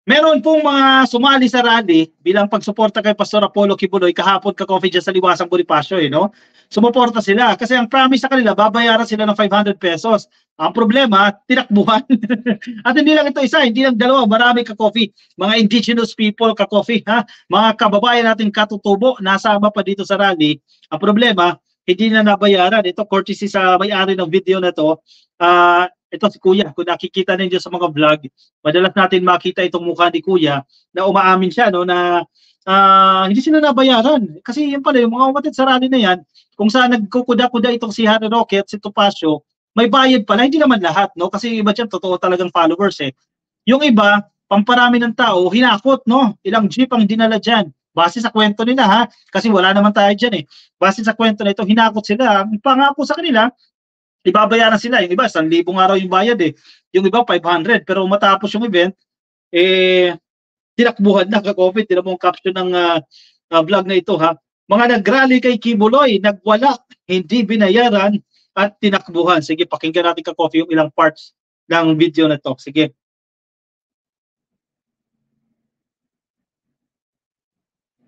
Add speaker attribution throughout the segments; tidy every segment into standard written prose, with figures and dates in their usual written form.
Speaker 1: Meron pong mga sumali sa rally bilang pagsuporta kay Pastor Apollo Kibuloy kahapon ka-coffee dyan sa Liwasang Bonifacio, no? Sumuporta sila kasi ang promise sa kanila, babayaran sila ng 500 pesos. Ang problema, tinakbuhan. At hindi lang ito isa, hindi lang dalawa, marami ka-coffee. Mga indigenous people ka-coffee, ha? Mga kababayan natin katutubo, nasama pa dito sa rally. Ang problema, hindi na nabayaran. Ito, courtesy sa may-ari ng video na to. Ito si Kuya, kung nakikita ninyo sa mga vlog, madalas natin makita itong mukha ni Kuya na umaamin siya, no, na hindi sila nabayaran. Kasi yun pala, yung mga umatid sa rally na yan, kung saan nagkukuda-kuda itong si Harry Roque at si Topacio, may bayad pala, hindi naman lahat, no? Kasi yung iba dyan, totoo talagang followers, eh. Yung iba, pamparami ng tao, hinakot, no? Ilang jeep ang dinala dyan. Base sa kwento nila, ha? Kasi wala naman tayo dyan, eh. Base sa kwento na ito, hinakot sila. Ang pangako sa kanila, ibabayaran sila. Yung iba, 1,000 nga raw yung bayad, eh. Yung iba, 500. Pero matapos yung event, tinakbuhan na ka-COVID. Tira mo ang caption ng vlog na ito, ha? Mga nag-rally kay Kibuloy, nagwala, hindi binayaran, at tinakbuhan. Sige, pakinggan natin ka-coffee yung ilang parts ng video na to. Sige.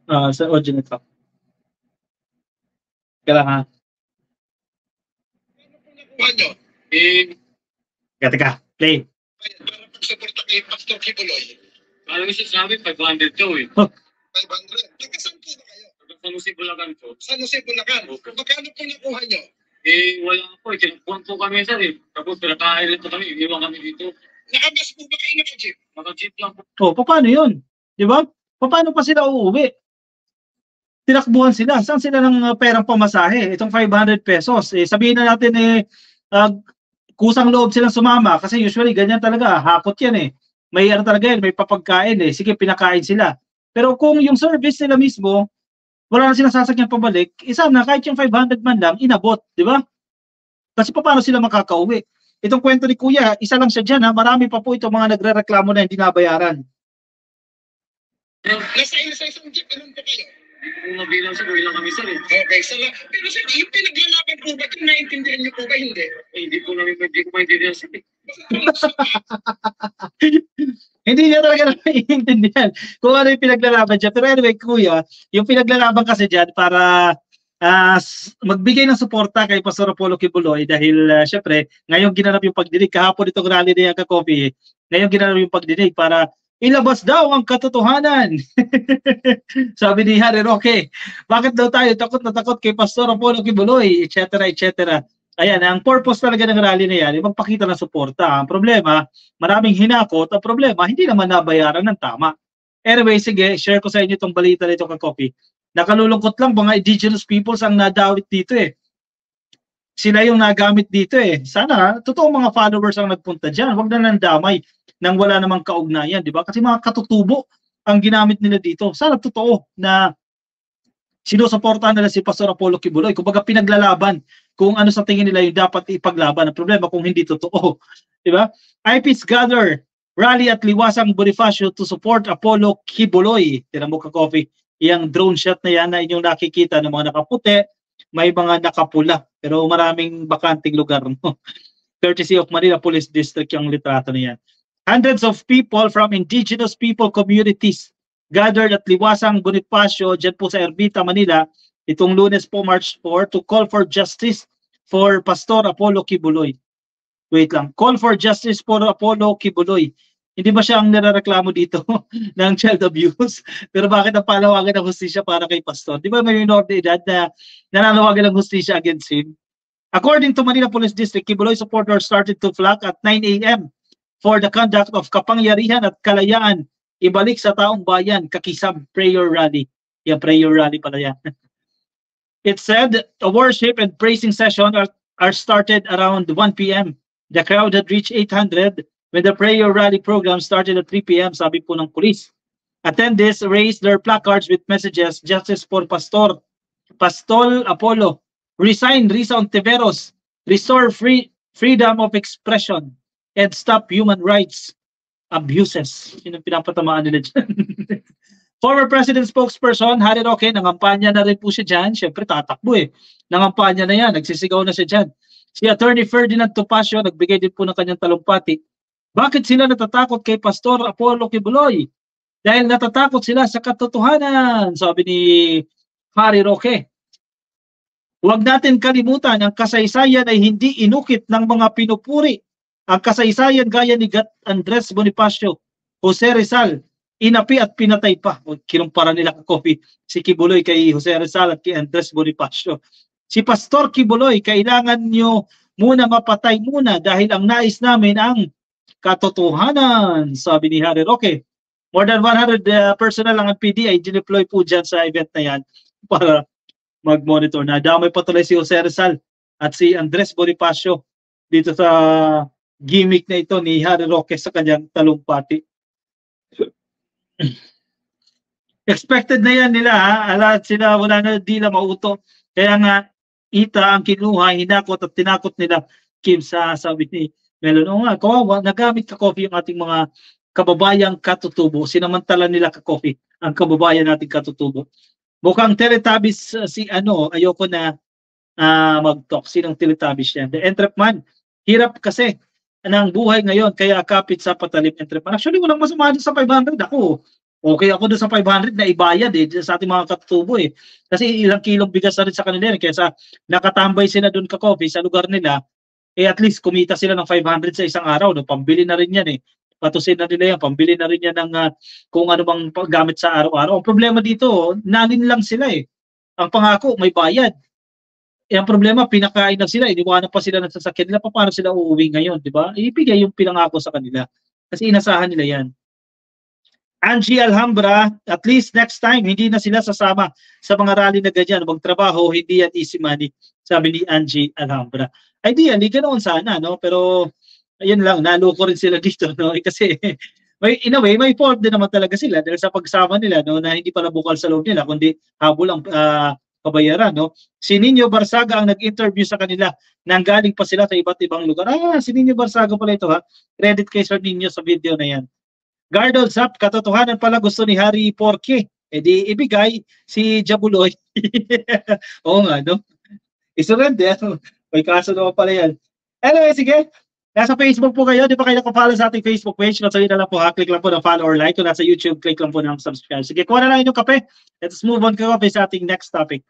Speaker 1: Sa audio nito. Kaya ha?
Speaker 2: Nyo,
Speaker 1: Teka, play.
Speaker 2: para pagsuporta kay Pastor Kibuloy.
Speaker 3: Alam mo siya sabi, 500 daw eh.
Speaker 2: 500. Taga saan po na kayo?
Speaker 3: Sa Jose Bulacan po.
Speaker 2: San Jose, Bulacan.
Speaker 3: Okay.
Speaker 2: Magkano po nakuha nyo?
Speaker 3: Wala po eh. Tinakbuhan po kami sir eh. Tapos pinakain rin po kami. Iniwan kami dito.
Speaker 2: Nakabas po ba kayo naka-jeep?
Speaker 3: Naka-jeep lang po.
Speaker 1: Paano yun? Di ba? Paano pa sila uuwi? Tinakbuhan sila. Saan sila ng perang pamasahe? Itong 500 pesos. Sabihin na natin, kusang loob silang sumama kasi usually ganyan talaga. Hakot yan, eh. May talaga yan, may papagkain, eh. Sige, pinakain sila. Pero kung yung service nila mismo, wala na silang sasakyan pabalik, isa na, kahit yung 500 man lang, inabot, di ba? Kasi paano sila makakauwi? Itong kwento ni Kuya, isa lang siya dyan, ha? Marami pa po itong mga nagre-reklamo na hindi nabayaran.
Speaker 2: Nasa isang jeep, ilan po kayo?
Speaker 3: Hindi ko mabilang sir. Ilang kami sir eh.
Speaker 2: Okay, pero sir, yung pinaglalaban po ba ito, naiintindihan nyo po ba? Hindi.
Speaker 3: Hindi ko maintindihan sir eh.
Speaker 1: Hindi niya talaga naiintindihan kung ano yung pinaglalaban dyan. Pero anyway, Kuya, yung pinaglalaban kasi dyan para magbigay ng suporta kay Pastor Apollo Kibuloy dahil syempre, ngayong ginanap yung pagdinig, kahapon itong rally na yung ka-coffee, ngayong ginanap yung pagdinig para ilabas daw ang katotohanan. Sabi ni Harry Roque, bakit daw tayo takot na takot kay Pastor Apollo Kibuloy, etc., etc. Ayan, ang purpose talaga ng rally na yan, magpakita ng suporta. Ang problema, maraming hinakot. Ang problema, hindi naman nabayaran ng tama. Anyway, sige, share ko sa inyo itong balita nito ka-copy. Nakalulungkot lang, mga indigenous peoples ang nadawit dito eh. Sila yung nagamit dito eh. Sana, totoong mga followers ang nagpunta dyan. Huwag na lang damay nang wala namang kaugnayan, di ba? Kasi mga katutubo ang ginamit nila dito. Sana totoo na sinusuportahan nila si Pastor Apollo Kibuloy. Kumbaga pinaglalaban kung ano sa tingin nila yung dapat ipaglaban. Ang problema kung hindi totoo. Diba? IPs gather rally at Liwasang Bonifacio to support Apollo Kibuloy. Tira mo ka-coffee. Yung drone shot na yan na inyong nakikita ng mga nakaputi, may mga nakapula. Pero maraming bakanting lugar. No? Courtesy of Manila Police District yung litrato na yan. Hundreds of people from indigenous people communities gathered at Liwasang Bonifacio dyan po sa Ermita, Manila itong Lunes po, March 4 to call for justice for Pastor Apollo Kibuloy. Wait lang. Call for justice for Apollo Kibuloy. Hindi ba siya ang nirereklamo dito ng child abuse? Pero bakit ang panawagan ng hustisya para kay Pastor? Di ba may minor de edad na nananawagan ng hustisya against him? According to Manila Police District, Kibuloy supporters started to flock at 9 a.m. for the conduct of kapangyarihan at kalayaan. Ibalik sa taong bayan, kakisam prayer rally. Yung prayer rally pala yan. It said, a worship and praising session are started around 1 p.m. The crowd had reached 800 when the prayer rally program started at 3 p.m. Sabi po ng police. Attendees raised their placards with messages, Justice for Pastor, Pastol Apollo, resign Risa Ontiveros, restore freedom of expression, and stop human rights abuses. Yun ang pinapatamaan nila dyan. Former President spokesperson Harry Roque, nangampanya na rin po siya dyan. Siyempre, tatakbo eh. Nangampanya na yan. Nagsisigaw na siya dyan. Si Attorney Ferdinand Topacio, nagbigay din po ng kanyang talumpati Bakit sila natatakot kay Pastor Apollo Kibuloy? Dahil natatakot sila sa katotohanan, sabi ni Harry Roque. Huwag natin kalimutan, ang kasaysayan ay hindi inukit ng mga pinupuri. Ang kasaysayan gaya ni Andres Bonifacio, Jose Rizal, inapi at pinatay pa. Kinumpara nila Coffee si Kibuloy kay Jose Rizal at kay Andres Bonifacio. Si Pastor Kibuloy, kailangan nyo muna mapatay muna dahil ang nais namin ang katotohanan, sabi ni Harry Roque. More than 100 personnel ang PD ay dineploy po dyan sa event na yan para mag-monitor. Nadamay pa tuloy si Jose Rizal at si Andres Bonifacio dito sa gimmick na ito ni Harry Roque sa kanyang talumpati. Expected na yan nila ha. Alat sila, wala na di na mauto. Kaya nga, ita ang kinuha, hinakot at tinakot nila Kim sa sabi ni Melon. O nga, kawawa, nagamit ka Coffee yung ating mga kababayang katutubo. Sinamantala nila ka Coffee ang kababayan nating katutubo. Mukhang Teletubbies si ayoko na mag-talk. Sinong Teletubbies yan? The Entrepman. Hirap kasi ng buhay ngayon, kaya kapit sa patalim Entrepman. Actually, walang masama sa 500. Ako, okay ako doon sa 500 na ibayad sa ating mga katutubo Kasi ilang kilong bigas na rin sa kanila kaysa nakatambay sila doon ka Coffee sa lugar nila, at least kumita sila ng 500 sa isang araw. No? Pambili na rin yan Patusin na nila yan, pambili na rin yan ng kung ano bang gamit sa araw-araw. Ang problema dito, nalin lang sila Ang pangako, may bayad. Ang problema, pinakain na sila, iniwanan pa sila ng sasakyan nila, paano sila uuwi ngayon, di ba? Ibigay yung pinangako sa kanila. Kasi inasahan nila yan. Angie Alhambra, at least next time, hindi na sila sasama sa mga rally na ganyan. Magtrabaho, hindi yan easy money, sabi ni Angie Alhambra. Ideally, ganoon sana, no? Pero, ayun lang, naloko rin sila dito, no? Kasi, in a way, may fault din naman talaga sila dahil sa pagsama nila, no? Na hindi pala bukal sa loob nila, kundi habol ang kabayaran, no? Si Nino Barsaga ang nag-interview sa kanila nang galing pa sila sa iba't ibang lugar. Si Nino Barsaga pala ito, ha? Credit kay Sir Nino sa video na yan. Gardol Zap, katotohanan pala gusto ni Harry Porque. Di ibigay si Jabuloy. Oo nga, no? Isurrender. May kaso naman pala yan. Anyway, sige. Nasa Facebook po kayo. Di pa kayo nakapollow sa ating Facebook page? So, yun na lang po ha. Click lang po ng follow or like. Kung nasa YouTube, click lang po ng subscribe. Sige, kuha na lang inyong kape. Let's move on kayo sa ating next topic.